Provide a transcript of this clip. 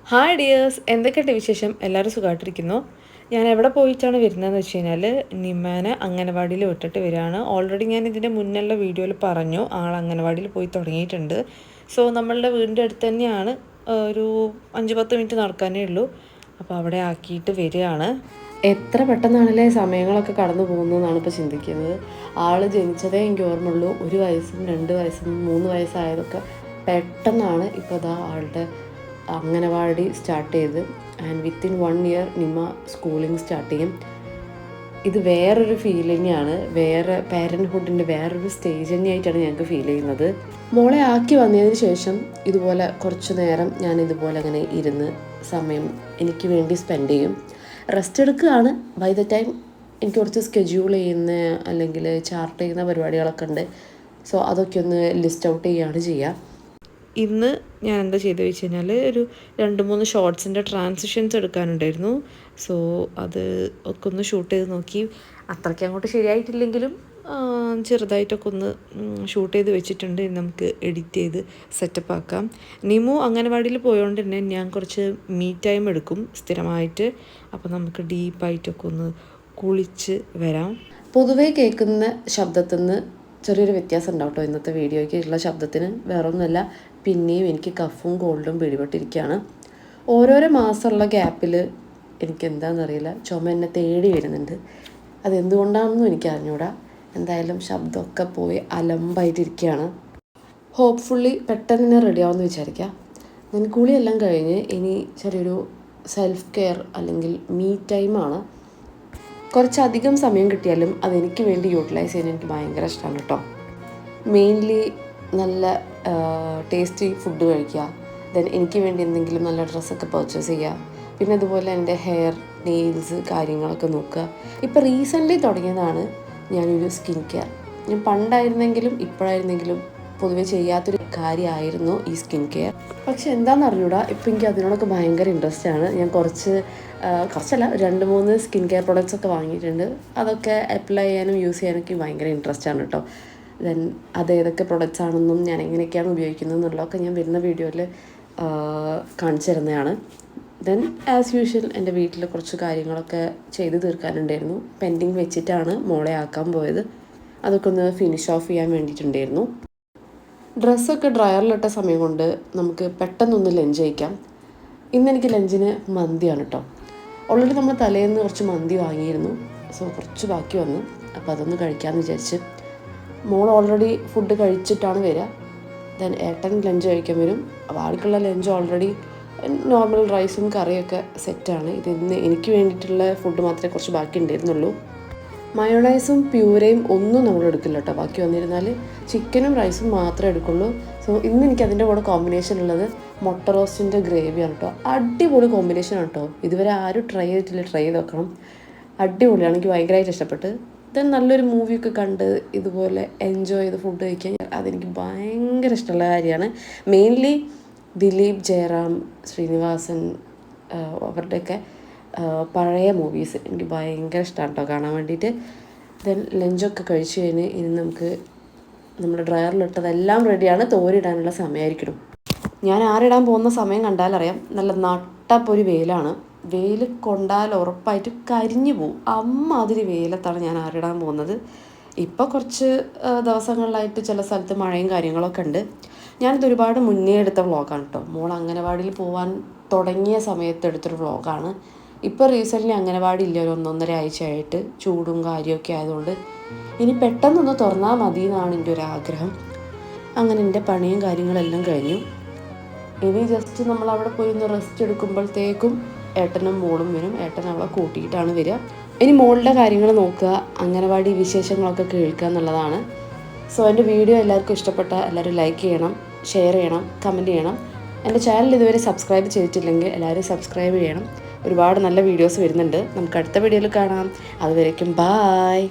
Hi dears, എന്തൊക്കെയുണ്ട് വിശേഷം? എല്ലാവരും സുഖമായിട്ടിരിക്കുന്നു. ഞാൻ എവിടെ പോയിട്ടാണ് വരുന്നതെന്ന് വെച്ച് കഴിഞ്ഞാൽ നിമ്മാനെ അംഗനവാടിയിൽ വിട്ടിട്ട് വരികയാണ്. ഓൾറെഡി ഞാൻ ഇതിൻ്റെ മുന്നുള്ള വീഡിയോയിൽ പറഞ്ഞു ആൾ അംഗനവാടിയിൽ പോയി തുടങ്ങിയിട്ടുണ്ട്. സോ നമ്മളുടെ വീടിൻ്റെ അടുത്ത് തന്നെയാണ്, ഒരു 5-10 മിനിറ്റ് നടക്കാനേ ഉള്ളൂ. അപ്പോൾ അവിടെ ആക്കിയിട്ട് വരികയാണ്. എത്ര പെട്ടെന്നാണല്ലേ സമയങ്ങളൊക്കെ കടന്നു പോകുന്നതെന്നാണ് ഇപ്പോൾ ചിന്തിക്കുന്നത്. ആൾ ജനിച്ചതേ എനിക്ക് ഓർമ്മയുള്ളൂ 1 വയസ്സും 2 വയസ്സും 3 വയസ്സായതൊക്കെ പെട്ടെന്നാണ്. ഇപ്പോൾ അതാ ആളുടെ അംഗനവാടി സ്റ്റാർട്ട് ചെയ്ത് ആൻഡ് വിത്തിൻ 1 ഇയർ നിമ്മ സ്കൂളിങ് സ്റ്റാർട്ട് ചെയ്യും. ഇത് വേറൊരു ഫീലിംഗ് ആണ്, വേറെ പാരൻറ്ഹുഡിൻ്റെ വേറൊരു സ്റ്റേജ് തന്നെയായിട്ടാണ് ഞങ്ങൾക്ക് ഫീൽ ചെയ്യുന്നത്. മോളെ ആക്കി വന്നതിന് ശേഷം ഇതുപോലെ കുറച്ച് നേരം ഞാൻ ഇതുപോലെ അങ്ങനെ ഇരുന്ന് സമയം എനിക്ക് വേണ്ടി സ്പെൻഡ് ചെയ്യും. റെസ്റ്റ് എടുക്കുകയാണ്. ബൈ ദ ടൈം എനിക്ക് കുറച്ച് സ്കെഡ്യൂൾ ചെയ്യുന്ന അല്ലെങ്കിൽ ചാർട്ട് ചെയ്യുന്ന പരിപാടികളൊക്കെ ഉണ്ട്. സോ അതൊക്കെ ഒന്ന് ലിസ്റ്റ് ഔട്ട് ചെയ്യുകയാണ് ചെയ്യുക. ഇന്ന് ഞാൻ എന്താ ചെയ്തത് വെച്ച് കഴിഞ്ഞാൽ ഒരു 2-3 ഷോർട്സിൻ്റെ ട്രാൻസിഷൻസ് എടുക്കാനുണ്ടായിരുന്നു. സോ അത് ഒക്കെ ഒന്ന് ഷൂട്ട് ചെയ്ത് നോക്കി. അത്രയ്ക്ക് അങ്ങോട്ട് ശരിയായിട്ടില്ലെങ്കിലും ചെറുതായിട്ടൊക്കെ ഒന്ന് ഷൂട്ട് ചെയ്ത് വെച്ചിട്ടുണ്ട്. നമുക്ക് എഡിറ്റ് ചെയ്ത് സെറ്റപ്പ് ആക്കാം. നിമു അംഗനവാടിയിൽ പോയതുകൊണ്ട് തന്നെ ഞാൻ കുറച്ച് മീ ടൈം എടുക്കും സ്ഥിരമായിട്ട്. അപ്പോൾ നമുക്ക് ഡീപ്പായിട്ടൊക്കെ ഒന്ന് കുളിച്ച് വരാം. പൊതുവേ കേൾക്കുന്ന ശബ്ദത്തിൽ നിന്ന് ചെറിയൊരു വ്യത്യാസം ഉണ്ടാവും കേട്ടോ ഇന്നത്തെ വീഡിയോയ്ക്ക് ഉള്ള ശബ്ദത്തിന്. വേറൊന്നുമല്ല, പിന്നെയും എനിക്ക് കഫും കോൾഡും പിടിപെട്ടിരിക്കുകയാണ്. ഓരോരോ മാസമുള്ള ഗ്യാപ്പിൽ എനിക്ക് എന്താണെന്നറിയില്ല, ചുമ എന്നെ തേടി വരുന്നുണ്ട്. അതെന്തുകൊണ്ടാണെന്നും എനിക്ക് അറിഞ്ഞൂടാ. എന്തായാലും ശബ്ദമൊക്കെ പോയി അലമ്പായിട്ടിരിക്കുകയാണ്. ഹോപ്പ്ഫുള്ളി പെട്ടെന്ന് തന്നെ റെഡിയാവുമെന്ന് വിചാരിക്കാം. ഞാൻ കുളിയെല്ലാം കഴിഞ്ഞ് ഇനി ചെറിയൊരു സെൽഫ് കെയർ അല്ലെങ്കിൽ മീ ടൈമാണ്. കുറച്ചധികം സമയം കിട്ടിയാലും അതെനിക്ക് വേണ്ടി യൂട്ടിലൈസ് ചെയ്യാൻ എനിക്ക് ഭയങ്കര ഇഷ്ടമാണ് കേട്ടോ. മെയിൻലി നല്ല ടേസ്റ്റി ഫുഡ് കഴിക്കുക, ദെൻ എനിക്ക് വേണ്ടി എന്തെങ്കിലും നല്ല ഡ്രസ്സൊക്കെ പർച്ചേസ് ചെയ്യുക, പിന്നെ അതുപോലെ എൻ്റെ ഹെയർ നെയിൽസ് കാര്യങ്ങളൊക്കെ നോക്കുക. ഇപ്പോൾ റീസെൻ്റ്ലി തുടങ്ങിയതാണ് ഞാനൊരു സ്കിൻ കെയർ. ഞാൻ പണ്ടായിരുന്നെങ്കിലും ഇപ്പോഴായിരുന്നെങ്കിലും പൊതുവെ ചെയ്യാത്തൊരു കാര്യമായിരുന്നു ഈ സ്കിൻ കെയർ. പക്ഷെ എന്താണെന്ന് അറിഞ്ഞൂടാ, ഇപ്പോൾ എനിക്ക് അതിനോടൊക്കെ ഭയങ്കര ഇൻട്രസ്റ്റ് ആണ്. ഞാൻ കുറച്ചല്ല 2-3 സ്കിൻ കെയർ പ്രൊഡക്ട്സ് ഒക്കെ വാങ്ങിയിട്ടുണ്ട്. അതൊക്കെ അപ്ലൈ ചെയ്യാനും യൂസ് ചെയ്യാനൊക്കെ ഭയങ്കര ഇൻട്രസ്റ്റ് ആണ് കേട്ടോ. ദെൻ അതേതൊക്കെ പ്രൊഡക്ട്സ് ആണെന്നും ഞാൻ എങ്ങനെയൊക്കെയാണ് ഉപയോഗിക്കുന്നത് എന്നുള്ളതൊക്കെ ഞാൻ വരുന്ന വീഡിയോയിൽ കാണിച്ചു തരുന്നതാണ്. ദെൻ ആസ് യൂഷ്വൽ എൻ്റെ വീട്ടിൽ കുറച്ച് കാര്യങ്ങളൊക്കെ ചെയ്ത് തീർക്കാനുണ്ടായിരുന്നു. പെൻഡിങ് വെച്ചിട്ടാണ് മോളെ ആക്കാൻ പോയത്. അതൊക്കെ ഒന്ന് ഫിനിഷ് ഓഫ് ചെയ്യാൻ വേണ്ടിയിട്ടുണ്ടായിരുന്നു. ഡ്രസ്സൊക്കെ ഡ്രയറിലിട്ട സമയം കൊണ്ട് നമുക്ക് പെട്ടെന്നൊന്ന് ലഞ്ച് കഴിക്കാം. ഇന്നെനിക്ക് ലഞ്ചിന് മന്തിയാണ് കേട്ടോ. ഓൾറെഡി നമ്മൾ തലേന്ന് കുറച്ച് മന്തി വാങ്ങിയിരുന്നു. സോ കുറച്ച് ബാക്കി വന്നു. അപ്പോൾ അതൊന്ന് കഴിക്കാമെന്ന് വിചാരിച്ച്. മോൾ ഓൾറെഡി ഫുഡ് കഴിച്ചിട്ടാണ് വരിക. ദെൻ ഏട്ടൻ ലഞ്ച് കഴിക്കാൻ വരും. അപ്പോൾ ആൾക്കുള്ള ലഞ്ച് ഓൾറെഡി നോർമൽ റൈസും കറിയൊക്കെ സെറ്റാണ്. ഇതിന്ന് എനിക്ക് വേണ്ടിയിട്ടുള്ള ഫുഡ് മാത്രമേ കുറച്ച് ബാക്കി ഉണ്ടായിരുന്നുള്ളൂ. മയോണൈസും പ്യൂരയും ഒന്നും നമ്മൾ എടുക്കില്ല കേട്ടോ. ബാക്കി വന്നിരുന്നാൽ ചിക്കനും റൈസും മാത്രമേ എടുക്കുള്ളൂ. സോ ഇന്ന് എനിക്ക് അതിൻ്റെ കൂടെ കോമ്പിനേഷൻ ഉള്ളത് മുട്ട റോസ്റ്റിൻ്റെ ഗ്രേവിയാണ് കേട്ടോ. അടിപൊളി കോമ്പിനേഷനാണ് കേട്ടോ. ഇതുവരെ ആരും ട്രൈ ചെയ്തിട്ടില്ല, ട്രൈ ചെയ്ത് നോക്കണം. അടിപൊളിയാണ്, എനിക്ക് ഭയങ്കരമായിട്ട് ഇഷ്ടപ്പെട്ട്. ദെൻ നല്ലൊരു മൂവിയൊക്കെ കണ്ട് ഇതുപോലെ എൻജോയ് ചെയ്ത് ഫുഡ് കഴിക്കാൻ അതെനിക്ക് ഭയങ്കര ഇഷ്ടമുള്ള കാര്യമാണ്. മെയിൻലി ദിലീപ്, ജയറാം, ശ്രീനിവാസൻ അവരുടെയൊക്കെ പഴയ മൂവീസ് എനിക്ക് ഭയങ്കര ഇഷ്ടമാണ് കേട്ടോ കാണാൻ വേണ്ടിയിട്ട്. ദെൻ ലഞ്ചൊക്കെ കഴിച്ച് കഴിഞ്ഞ് ഇനി നമുക്ക് നമ്മുടെ ഡ്രയറിലിട്ടതെല്ലാം റെഡിയാണ്. തോരിടാനുള്ള സമയമായിരിക്കണം. ഞാൻ ആറിടാൻ പോകുന്ന സമയം കണ്ടാലറിയാം, നല്ല നട്ടപ്പൊരു വെയിലാണ്. വെയിൽ കൊണ്ടാൽ ഉറപ്പായിട്ട് കരിഞ്ഞു പോവും. അമ്മാതിരി വെയിലത്താണ് ഞാൻ ആറിടാൻ പോകുന്നത്. ഇപ്പോൾ കുറച്ച് ദിവസങ്ങളിലായിട്ട് ചില സ്ഥലത്ത് മഴയും കാര്യങ്ങളൊക്കെ ഉണ്ട്. ഞാനിത് ഒരുപാട് മുന്നേ എടുത്ത വ്ളോഗാണ് കേട്ടോ. മോൾ അംഗനവാടിയിൽ പോകാൻ തുടങ്ങിയ സമയത്ത് എടുത്തൊരു വ്ളോഗാണ്. ഇപ്പോൾ റീസെൻ്റ്ലി അംഗനവാടി ഇല്ല, ഒരു 1-1.5 ആഴ്ചയായിട്ട് ചൂടും കാര്യമൊക്കെ ആയതുകൊണ്ട് ഇനി പെട്ടെന്നൊന്ന് തുറന്നാൽ മതി എന്നാണ് എൻ്റെ ഒരു ആഗ്രഹം. അങ്ങനെ എൻ്റെ പണിയും കാര്യങ്ങളെല്ലാം കഴിഞ്ഞു. ഇനി ജസ്റ്റ് നമ്മൾ അവിടെ പോയി ഒന്ന് റെസ്റ്റ് എടുക്കുമ്പോഴത്തേക്കും ഏട്ടനും മോളും വരും. ഏട്ടൻ അവളെ കൂട്ടിയിട്ടാണ് വരിക. ഇനി മോളുടെ കാര്യങ്ങൾ നോക്കുക, അംഗനവാടി വിശേഷങ്ങളൊക്കെ കേൾക്കുക എന്നുള്ളതാണ്. സോ എൻ്റെ വീഡിയോ എല്ലാവർക്കും ഇഷ്ടപ്പെട്ട എല്ലാവരും ലൈക്ക് ചെയ്യണം, ഷെയർ ചെയ്യണം, കമൻറ്റ് ചെയ്യണം. എൻ്റെ ചാനൽ ഇതുവരെ സബ്സ്ക്രൈബ് ചെയ്തിട്ടില്ലെങ്കിൽ എല്ലാവരും സബ്സ്ക്രൈബ് ചെയ്യണം. ഒരുപാട് നല്ല വീഡിയോസ് വരുന്നുണ്ട്. നമുക്ക് അടുത്ത വീഡിയോയിൽ കാണാം. അതുവരേക്കും ബായ്.